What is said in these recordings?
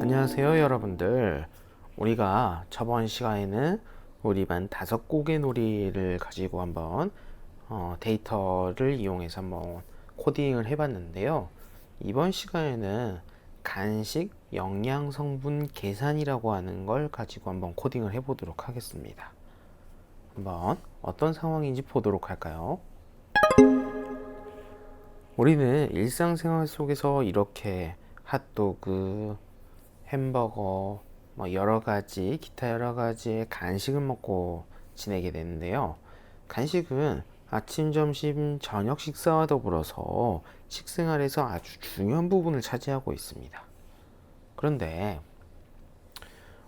안녕하세요 여러분들. 우리가 저번 시간에는 우리 반 5곡의 놀이를 가지고 한번 데이터를 이용해서 한번 코딩을 해봤는데요. 이번 시간에는 간식 영양 성분 계산이라고 하는 걸 가지고 한번 코딩을 해보도록 하겠습니다. 한번 어떤 상황인지 보도록 할까요? 우리는 일상생활 속에서 이렇게 핫도그, 햄버거, 뭐 여러 가지 기타 여러 가지의 간식을 먹고 지내게 되는데요. 간식은 아침, 점심, 저녁 식사와 더불어서 식생활에서 아주 중요한 부분을 차지하고 있습니다. 그런데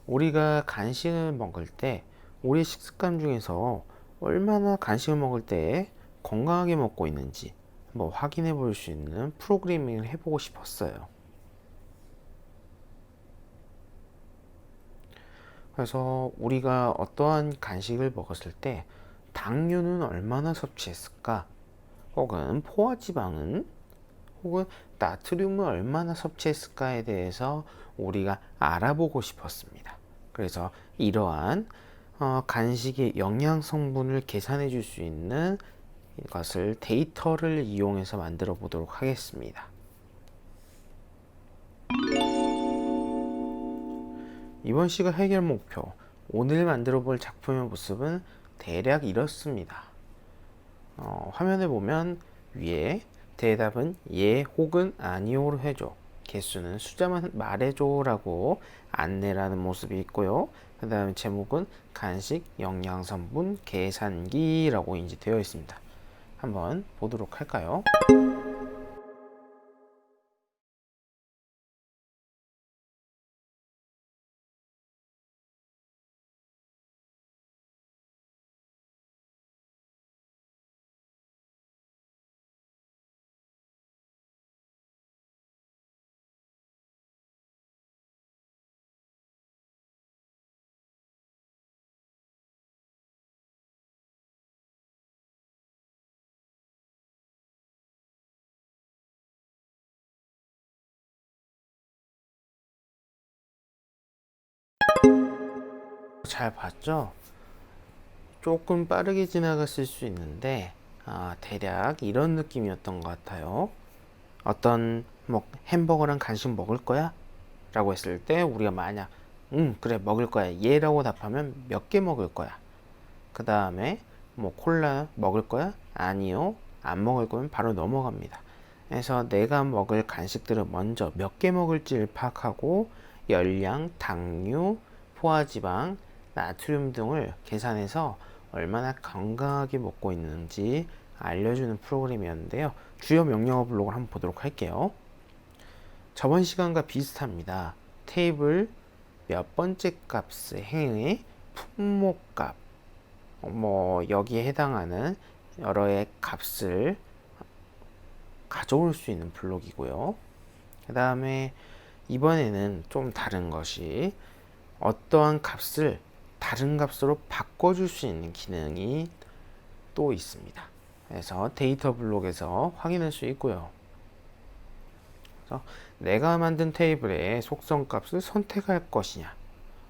우리가 간식을 먹을 때 우리 식습관 중에서 얼마나 간식을 먹을 때 건강하게 먹고 있는지 한번 확인해 볼 수 있는 프로그래밍을 해보고 싶었어요. 그래서 우리가 어떠한 간식을 먹었을 때 당류는 얼마나 섭취했을까? 혹은 포화지방은 혹은 나트륨을 얼마나 섭취했을까에 대해서 우리가 알아보고 싶었습니다. 그래서 이러한 간식의 영양 성분을 계산해 줄 수 있는 이것을 데이터를 이용해서 만들어 보도록 하겠습니다. 이번 시간 해결 목표, 오늘 만들어 볼 작품의 모습은 대략 이렇습니다. 화면에 보면 위에 대답은 예 혹은 아니오로 해줘, 개수는 숫자만 말해줘 라고 안내라는 모습이 있고요. 그 다음에 제목은 간식 영양성분 계산기 라고 인지되어 있습니다. 한번 보도록 할까요? 잘 봤죠? 조금 빠르게 지나갔을 수 있는데 대략 이런 느낌이었던 것 같아요. 어떤 뭐 햄버거랑 간식 먹을 거야? 라고 했을 때 우리가 만약 그래 먹을 거야 예 라고 답하면 몇 개 먹을 거야. 그 다음에 뭐 콜라 먹을 거야? 아니요. 안 먹을 거면 바로 넘어갑니다. 그래서 내가 먹을 간식들을 먼저 몇 개 먹을지를 파악하고 열량, 당류, 포화지방, 나트륨 등을 계산해서 얼마나 건강하게 먹고 있는지 알려주는 프로그램이었는데요. 주요 명령어 블록을 한번 보도록 할게요. 저번 시간과 비슷합니다. 테이블 몇 번째 값의 행의 품목값, 뭐 여기에 해당하는 여러의 값을 가져올 수 있는 블록이고요. 그 다음에 이번에는 좀 다른 것이 어떠한 값을 다른 값으로 바꿔줄 수 있는 기능이 또 있습니다. 그래서 데이터 블록에서 확인할 수 있고요. 그래서 내가 만든 테이블의 속성값을 선택할 것이냐,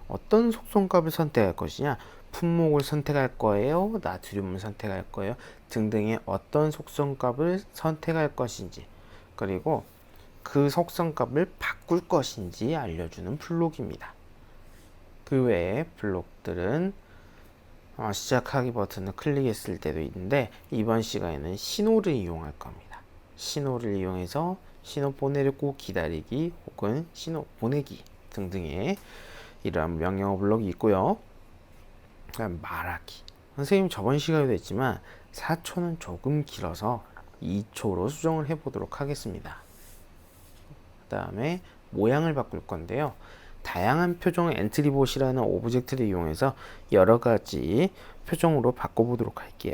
어떤 속성값을 선택할 것이냐, 품목을 선택할 거예요, 나트륨을 선택할 거예요 등등의 어떤 속성값을 선택할 것인지, 그리고 그 속성값을 바꿀 것인지 알려주는 블록입니다. 그 외에 블록들은 시작하기 버튼을 클릭했을 때도 있는데 이번 시간에는 신호를 이용할 겁니다. 신호를 이용해서 신호 보내고 기다리기 혹은 신호 보내기 등등의 이러한 명령어 블록이 있고요. 그다음 말하기. 선생님 저번 시간에도 했지만 4초는 조금 길어서 2초로 수정을 해보도록 하겠습니다. 그 다음에 모양을 바꿀 건데요. 다양한 표정 엔트리봇이라는 오브젝트를 이용해서 여러 가지 표정으로 바꿔보도록 할게요.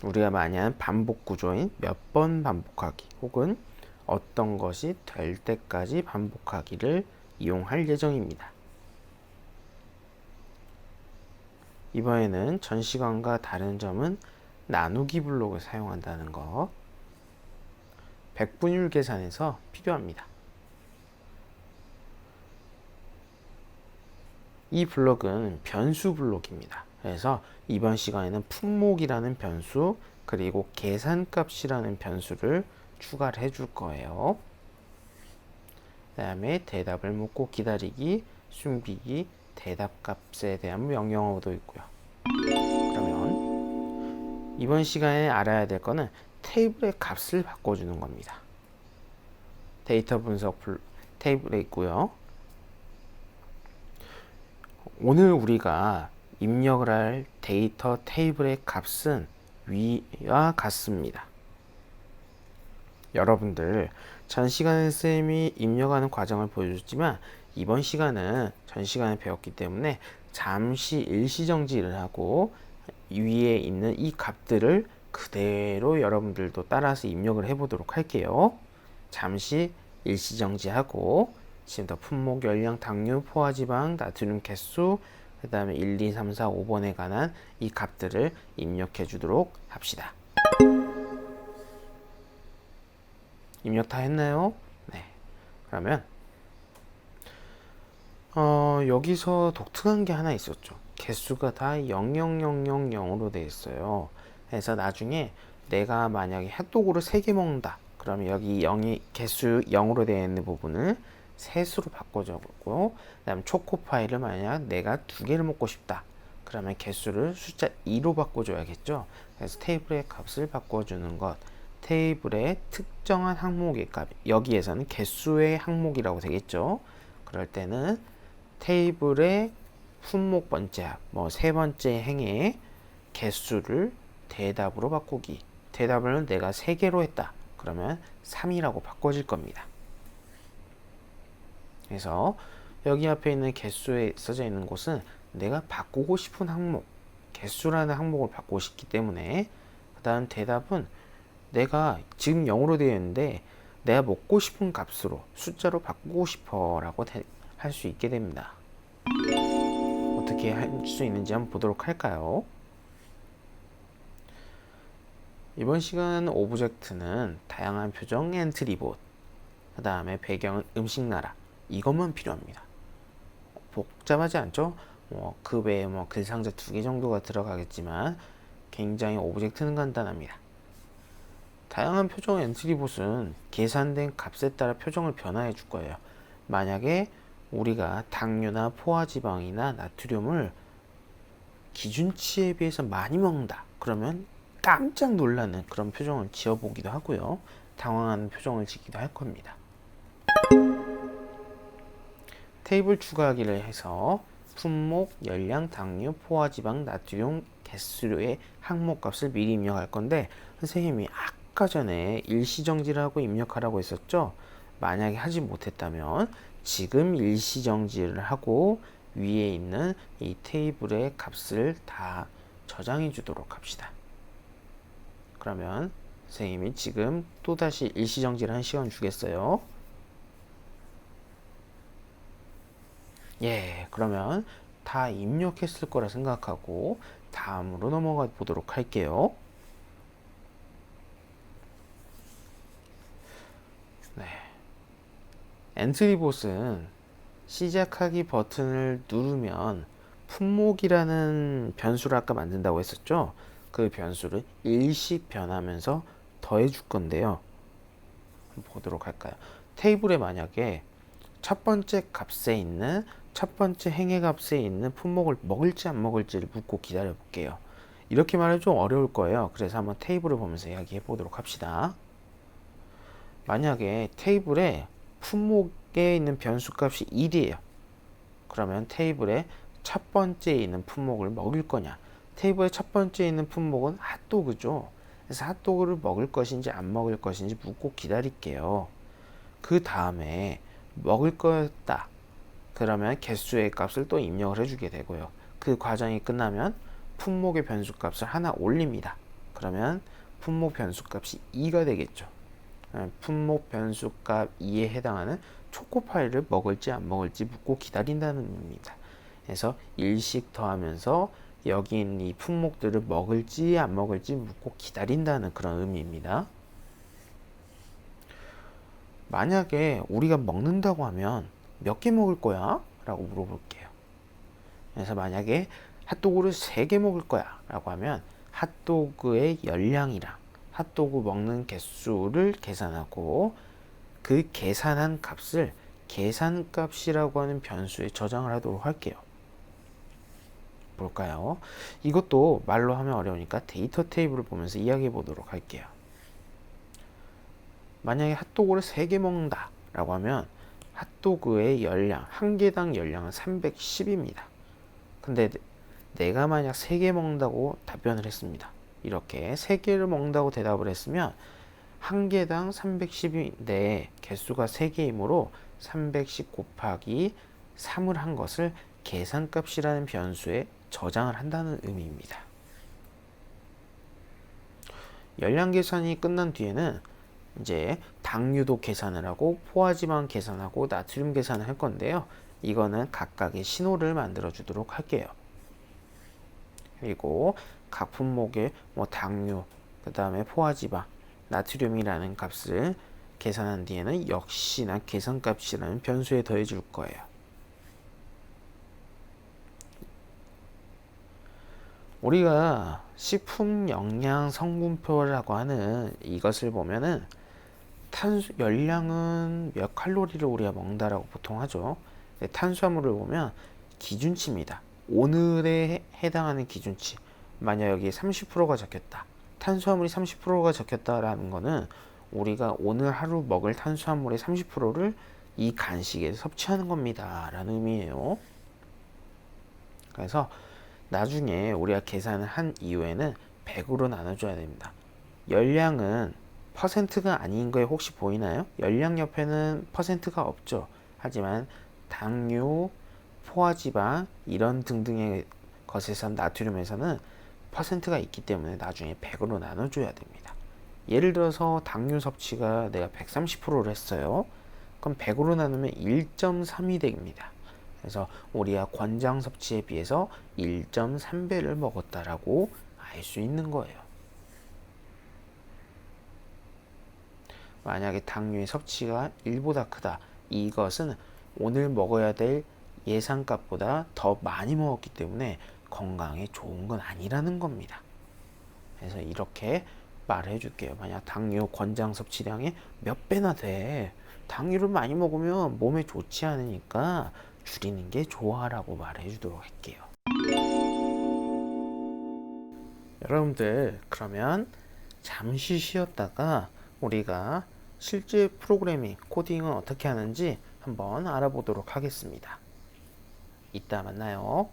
우리가 만약 반복 구조인 몇 번 반복하기 혹은 어떤 것이 될 때까지 반복하기를 이용할 예정입니다. 이번에는 전 시간과 다른 점은 나누기 블록을 사용한다는 것. 백분율 계산에서 필요합니다. 이 블록은 변수 블록입니다. 그래서 이번 시간에는 품목이라는 변수 그리고 계산값이라는 변수를 추가를 해줄 거예요. 그 다음에 대답을 묻고 기다리기, 숨기기, 대답값에 대한 명령어도 있고요. 그러면 이번 시간에 알아야 될 거는 테이블의 값을 바꿔주는 겁니다. 데이터 분석 테이블에 있고요. 오늘 우리가 입력을 할 데이터 테이블의 값은 위와 같습니다. 여러분들 전 시간에 쌤이 입력하는 과정을 보여줬지만 이번 시간은 전 시간에 배웠기 때문에 잠시 일시정지를 하고 위에 있는 이 값들을 그대로 여러분들도 따라서 입력을 해보도록 할게요. 잠시 일시정지하고 지금부터 품목, 열량, 당류, 포화지방, 나트륨 개수, 그 다음에 1, 2, 3, 4, 5번에 관한 이 값들을 입력해 주도록 합시다. 입력 다 했나요? 네. 그러면 여기서 독특한 게 하나 있었죠. 개수가 다 00000으로 되어 있어요. 그래서 나중에 내가 만약에 핫도그를 3개 먹는다. 그러면 여기 0이 개수 0으로 되어 있는 부분을 셋으로 바꿔주고, 그 다음 초코파이를 만약 내가 2개를 먹고 싶다. 그러면 개수를 숫자 2로 바꿔줘야겠죠. 그래서 테이블의 값을 바꿔주는 것. 테이블의 특정한 항목의 값. 여기에서는 개수의 항목이라고 되겠죠. 그럴 때는 테이블의 품목 번째 합, 세 번째 행의 개수를 대답으로 바꾸기. 대답을 내가 3개로 했다. 그러면 3이라고 바꿔질 겁니다. 그래서 여기 앞에 있는 개수에 써져 있는 곳은 내가 바꾸고 싶은 항목, 개수라는 항목을 바꾸고 싶기 때문에, 그 다음 대답은 내가 지금 0으로 되어 있는데 내가 먹고 싶은 값으로 숫자로 바꾸고 싶어 라고 할 수 있게 됩니다. 어떻게 할 수 있는지 한번 보도록 할까요? 이번 시간 오브젝트는 다양한 표정 엔트리봇, 그 다음에 배경은 음식 나라, 이것만 필요합니다. 복잡하지 않죠? 그 외에 글상자 2개 정도가 들어가겠지만 굉장히 오브젝트는 간단합니다. 다양한 표정 엔트리봇은 계산된 값에 따라 표정을 변화해 줄 거예요. 만약에 우리가 당류나 포화지방이나 나트륨을 기준치에 비해서 많이 먹는다. 그러면 깜짝 놀라는 그런 표정을 지어보기도 하고요. 당황하는 표정을 짓기도 할 겁니다. 테이블 추가하기를 해서 품목, 열량, 당류, 포화지방, 나트륨, 개수의 항목값을 미리 입력할 건데, 선생님이 아까 전에 일시정지를 하고 입력하라고 했었죠. 만약에 하지 못했다면 지금 일시정지를 하고 위에 있는 이 테이블의 값을 다 저장해 주도록 합시다. 그러면 선생님이 지금 또다시 일시정지를 한 시간 주겠어요. 예, 그러면 다 입력했을 거라 생각하고 다음으로 넘어가 보도록 할게요. 네. 엔트리봇은 시작하기 버튼을 누르면 품목이라는 변수를 아까 만든다고 했었죠. 그 변수를 일씩 변하면서 더해 줄 건데요. 한번 보도록 할까요? 테이블에 만약에 첫 번째 값에 있는 첫 번째 행의 값에 있는 품목을 먹을지 안 먹을지를 묻고 기다려 볼게요. 이렇게 말하면 좀 어려울 거예요. 그래서 한번 테이블을 보면서 이야기해 보도록 합시다. 만약에 테이블에 품목에 있는 변수 값이 1이에요. 그러면 테이블에 첫 번째에 있는 품목을 먹을 거냐? 테이블에 첫 번째에 있는 품목은 핫도그죠. 그래서 핫도그를 먹을 것인지 안 먹을 것인지 묻고 기다릴게요. 그 다음에 먹을 거였다. 그러면 개수의 값을 또 입력을 해주게 되고요. 그 과정이 끝나면 품목의 변수 값을 하나 올립니다. 그러면 품목 변수 값이 2가 되겠죠. 품목 변수 값 2에 해당하는 초코파이를 먹을지 안 먹을지 묻고 기다린다는 의미입니다. 그래서 일씩 더하면서 여기 있는 이 품목들을 먹을지 안 먹을지 묻고 기다린다는 그런 의미입니다. 만약에 우리가 먹는다고 하면 몇 개 먹을 거야? 라고 물어볼게요. 그래서 만약에 핫도그를 3개 먹을 거야 라고 하면 핫도그의 열량이랑 핫도그 먹는 개수를 계산하고 그 계산한 값을 계산값이라고 하는 변수에 저장을 하도록 할게요. 볼까요? 이것도 말로 하면 어려우니까 데이터 테이블을 보면서 이야기해 보도록 할게요. 만약에 핫도그를 3개 먹는다 라고 하면 핫도그의 열량, 한 개당 열량은 310입니다. 근데 내가 만약 3개 먹는다고 답변을 했습니다. 이렇게 3개를 먹는다고 대답을 했으면 한 개당 310인데 개수가 3개이므로 310 곱하기 3을 한 것을 계산값이라는 변수에 저장을 한다는 의미입니다. 열량 계산이 끝난 뒤에는 이제 당류도 계산을 하고 포화지방 계산하고 나트륨 계산을 할 건데요. 이거는 각각의 신호를 만들어 주도록 할게요. 그리고 각 품목의 당류, 그 다음에 포화지방, 나트륨이라는 값을 계산한 뒤에는 역시나 계산값이라는 변수에 더해 줄 거예요. 우리가 식품 영양 성분표라고 하는 이것을 보면은 열량은 몇 칼로리를 우리가 먹는다라고 보통 하죠. 탄수화물을 보면 기준치입니다. 오늘에 해당하는 기준치. 만약 여기 30%가 적혔다. 탄수화물이 30%가 적혔다라는 거는 우리가 오늘 하루 먹을 탄수화물의 30%를 이 간식에 섭취하는 겁니다. 라는 의미예요. 그래서 나중에 우리가 계산을 한 이후에는 100으로 나눠줘야 됩니다. 열량은 퍼센트가 아닌 거에 혹시 보이나요? 열량 옆에는 퍼센트가 없죠. 하지만 당류, 포화지방 이런 등등의 것에서 나트륨에서는 퍼센트가 있기 때문에 나중에 100으로 나눠줘야 됩니다. 예를 들어서 당류 섭취가 내가 130%를 했어요. 그럼 100으로 나누면 1.3이 됩니다. 그래서 우리가 권장 섭취에 비해서 1.3배를 먹었다라고 알 수 있는 거예요. 만약에 당류의 섭취가 1보다 크다. 이것은 오늘 먹어야 될 예상값보다 더 많이 먹었기 때문에 건강에 좋은 건 아니라는 겁니다. 그래서 이렇게 말해 줄게요. 만약 당류 권장 섭취량의 몇 배나 돼. 당류를 많이 먹으면 몸에 좋지 않으니까 줄이는 게 좋아라고 말해 주도록 할게요. 여러분들 그러면 잠시 쉬었다가 우리가 실제 프로그래밍, 코딩은 어떻게 하는지 한번 알아보도록 하겠습니다. 이따 만나요.